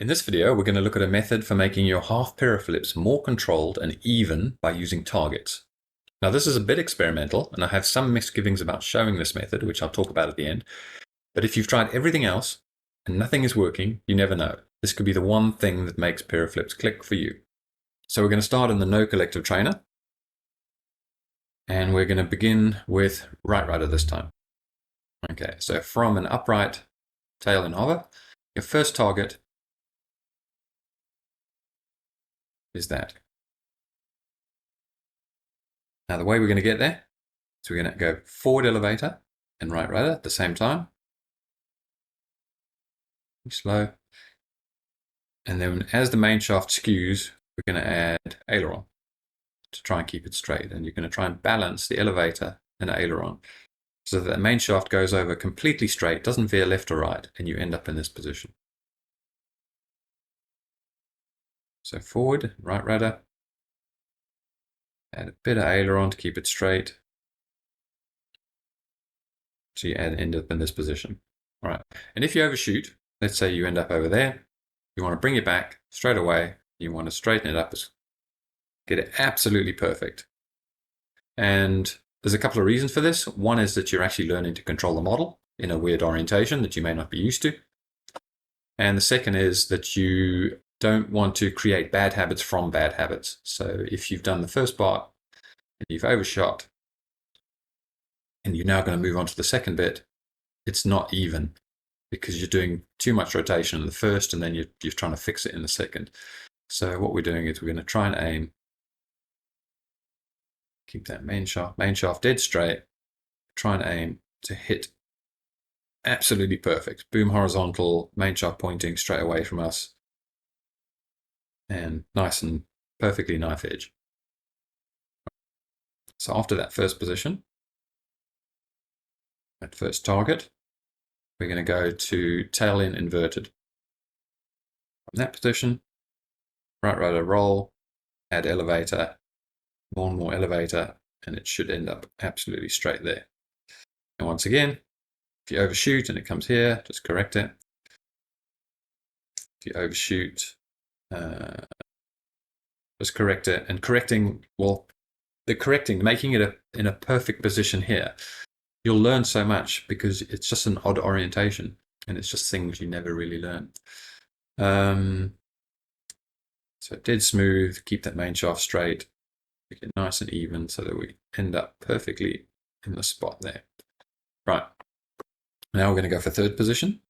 In this video, we're going to look at a method for making your half piroflips more controlled and even by using targets. Now, this is a bit experimental, and I have some misgivings about showing this method, which I'll talk about at the end. But if you've tried everything else and nothing is working, you never know. This could be the one thing that makes piroflips click for you. So we're going to start in the no collective trainer. And we're going to begin with right rudder this time. Okay, so from an upright tail and hover, your first target is that. Now the way we're going to get there is we're going to go forward elevator and right rudder at the same time. Slow. And then as the main shaft skews, we're going to add aileron to try and keep it straight. And you're going to try and balance the elevator and aileron so that the main shaft goes over completely straight, doesn't veer left or right, and you end up in this position. So forward, right rudder, add a bit of aileron to keep it straight. So you end up in this position. All right. And if you overshoot, let's say you end up over there, you want to bring it back straight away. You want to straighten it up, get it absolutely perfect. And there's a couple of reasons for this. One is that you're actually learning to control the model in a weird orientation that you may not be used to. And the second is that you don't want to create bad habits from bad habits. So if you've done the first part and you've overshot and you're now going to move on to the second bit, it's not even because you're doing too much rotation in the first and then you're trying to fix it in the second. So what we're doing is we're going to try and aim, keep that main shaft dead straight, try and aim to hit absolutely perfect. Boom horizontal, main shaft pointing straight away from us. And nice and perfectly knife edge. So after that first position, that first target, we're going to go to tail in inverted. From that position, right rudder roll, add elevator, more and more elevator, and it should end up absolutely straight there. And once again, if you overshoot and it comes here, just correct it. If you overshoot, just correct it. And correcting, well, making it in a perfect position here, you'll learn so much because it's just an odd orientation and it's just things you never really learn. So dead smooth, keep that main shaft straight, make it nice and even so that we end up perfectly in the spot there. Right, now we're going to go for third position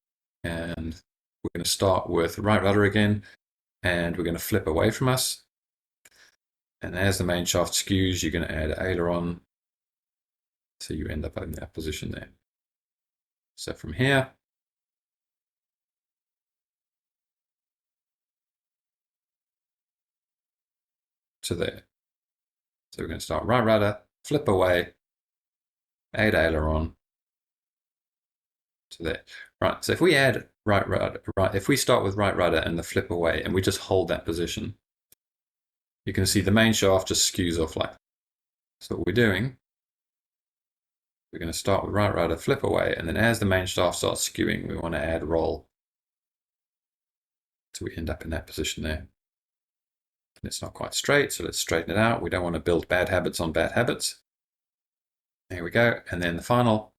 and we're going to start with right rudder again and we're going to flip away from us. And as the main shaft skews, you're going to add aileron so you end up in that position there. So from here, to there. So we're going to start right rudder, flip away, add aileron to there. Right, so if we add right rudder, if we start with right rudder and the flip away and we just hold that position, you can see the main shaft just skews off like that. So what we're doing, we're going to start with right rudder, flip away, and then as the main shaft starts skewing, we want to add roll. So we end up in that position there. And it's not quite straight, so let's straighten it out. We don't want to build bad habits on bad habits. There we go. And then the final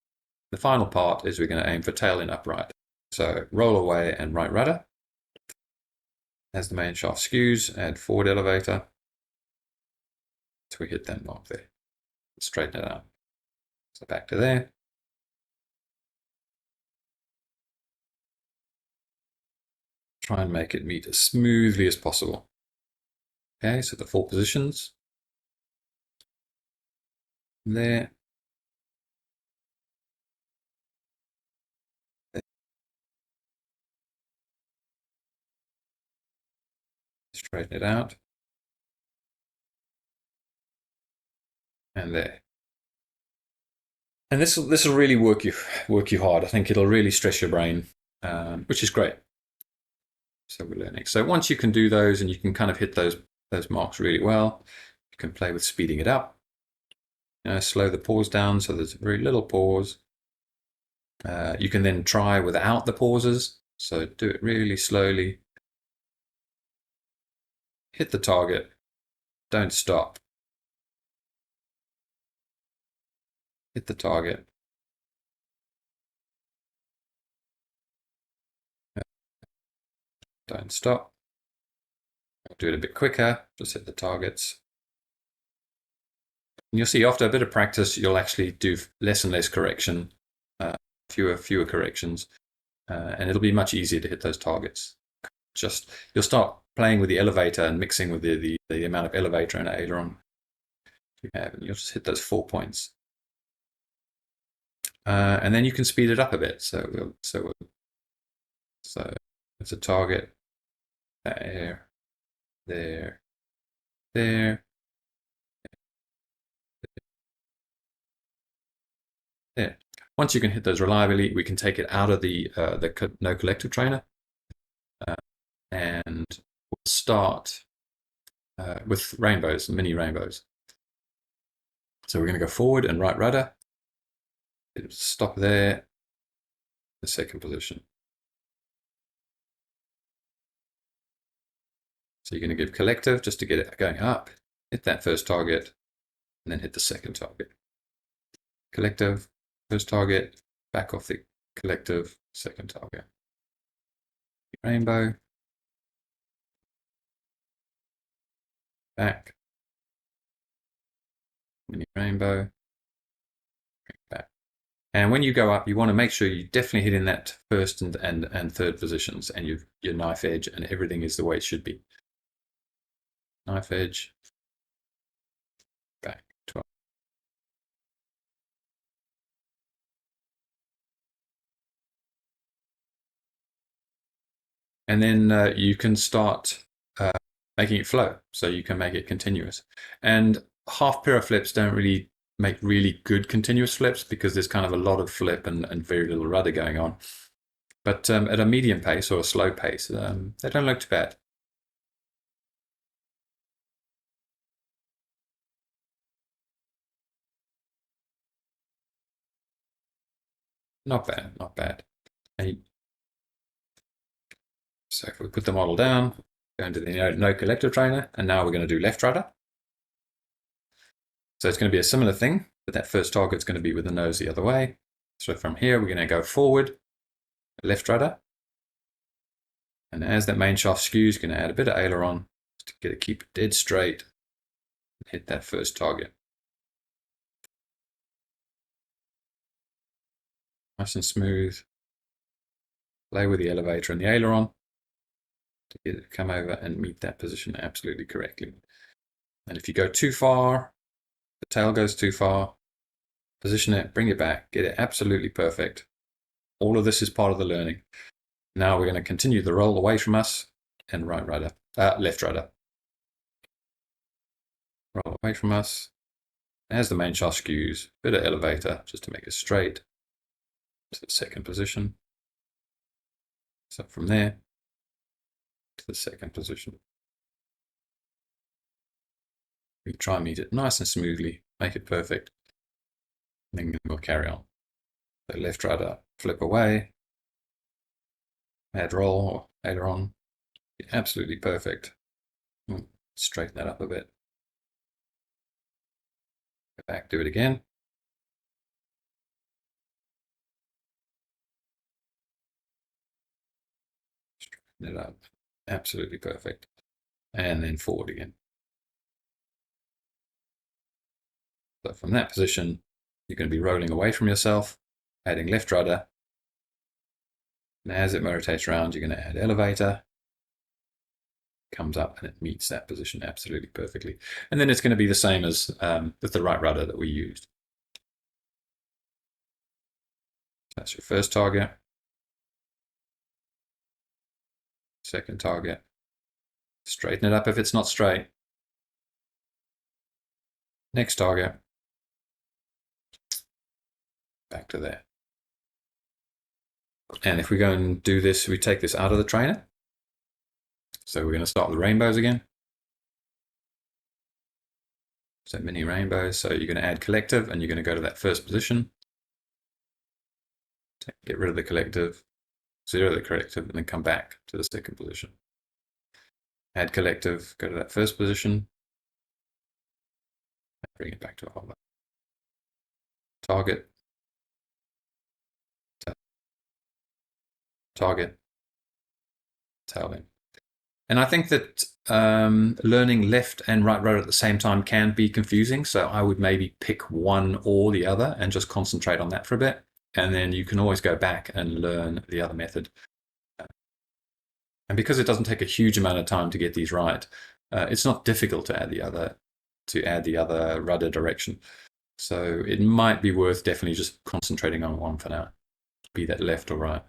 part is we're going to aim for tail in upright. So roll away and right rudder. As the main shaft skews, add forward elevator. So we hit that mark there. Straighten it out. So back to there. Try and make it meet as smoothly as possible. Okay, so the 4 positions. There. Straighten it out. And there. And this will really work you hard. I think it'll really stress your brain, which is great. So we're learning. So once you can do those and you can kind of hit those marks really well, you can play with speeding it up. Slow the pause down so there's very little pause. You can then try without the pauses. So do it really slowly hit the target, don't stop, hit the target, don't stop. I'll do it a bit quicker, just hit the targets. And you'll see after a bit of practice, you'll actually do less and less correction, fewer corrections, and it'll be much easier to hit those targets. You'll start playing with the elevator and mixing with the amount of elevator and aileron you have, and you'll just hit those 4 points. And then you can speed it up a bit. So it's a target there, there, there, there. Once you can hit those reliably, we can take it out of the no collective trainer, and we'll start with rainbows, mini rainbows. So we're going to go forward and right rudder. Stop there, the second position. So you're going to give collective just to get it going up, hit that first target, and then hit the second target. Collective, first target, back off the collective, second target. Rainbow, back, mini rainbow, back. And when you go up, you want to make sure you definitely hit in that first and third positions, and your knife edge and everything is the way it should be. Knife edge, back, 12. And then you can start making it flow, so you can make it continuous. And half piroflips don't really make really good continuous flips because there's kind of a lot of flip and very little rudder going on. But at a medium pace or a slow pace, they don't look too bad. Not bad, not bad. So if we put the model down, go into the no collective trainer, and now we're going to do left rudder. So it's going to be a similar thing, but that first target's going to be with the nose the other way. So from here, we're going to go forward, left rudder. And as that main shaft skews, you're going to add a bit of aileron to get it, keep it dead straight, and hit that first target. Nice and smooth. Play with the elevator and the aileron to get it to come over and meet that position absolutely correctly. And if you go too far, the tail goes too far, position it, bring it back, get it absolutely perfect. All of this is part of the learning. Now we're going to continue the roll away from us and right rudder, left rudder. Roll away from us. As the main shaft skews, bit of elevator just to make it straight to the second position. So from there to the second position. We try and meet it nice and smoothly, make it perfect. And then we'll carry on. So left rudder, flip away, add roll or aileron. Absolutely perfect. Straighten that up a bit. Go back, do it again. Straighten it up. Absolutely perfect. And then forward again. So from that position, you're going to be rolling away from yourself, adding left rudder. And as it rotates around, you're going to add elevator. Comes up and it meets that position absolutely perfectly. And then it's going to be the same as with the right rudder that we used. That's your first target. Second target. Straighten it up if it's not straight. Next target. Back to there. And if we go and do this, we take this out of the trainer. So we're going to start with rainbows again. So mini rainbows. So you're going to add collective and you're going to go to that first position. Get rid of the collective, zero the collective, and then come back to the second position. add collective, go to that first position, bring it back to a hover. Target, target, tail end. And I think that learning left and right rudder at the same time can be confusing. So I would maybe pick one or the other and just concentrate on that for a bit. And then you can always go back and learn the other method. And because it doesn't take a huge amount of time to get these right, it's not difficult to add the other rudder direction. So it might be worth definitely just concentrating on one for now, be that left or right.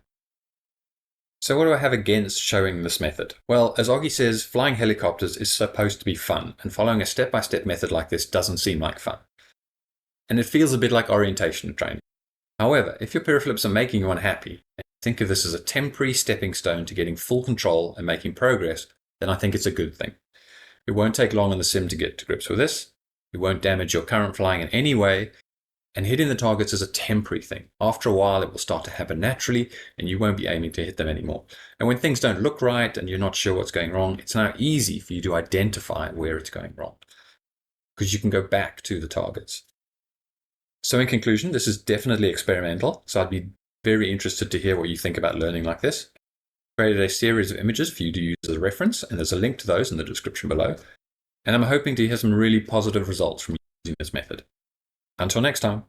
So what do I have against showing this method? Well, as Oggy says, flying helicopters is supposed to be fun, and following a step-by-step method like this doesn't seem like fun. And it feels a bit like orientation training. However, if your piroflips are making you unhappy, and think of this as a temporary stepping stone to getting full control and making progress, then I think it's a good thing. It won't take long in the sim to get to grips with this. It won't damage your current flying in any way, and hitting the targets is a temporary thing. After a while, it will start to happen naturally, and you won't be aiming to hit them anymore. And when things don't look right and you're not sure what's going wrong, it's now easy for you to identify where it's going wrong, because you can go back to the targets. So in conclusion, this is definitely experimental, so I'd be very interested to hear what you think about learning like this. I created a series of images for you to use as a reference, and there's a link to those in the description below. And I'm hoping to hear some really positive results from using this method. Until next time.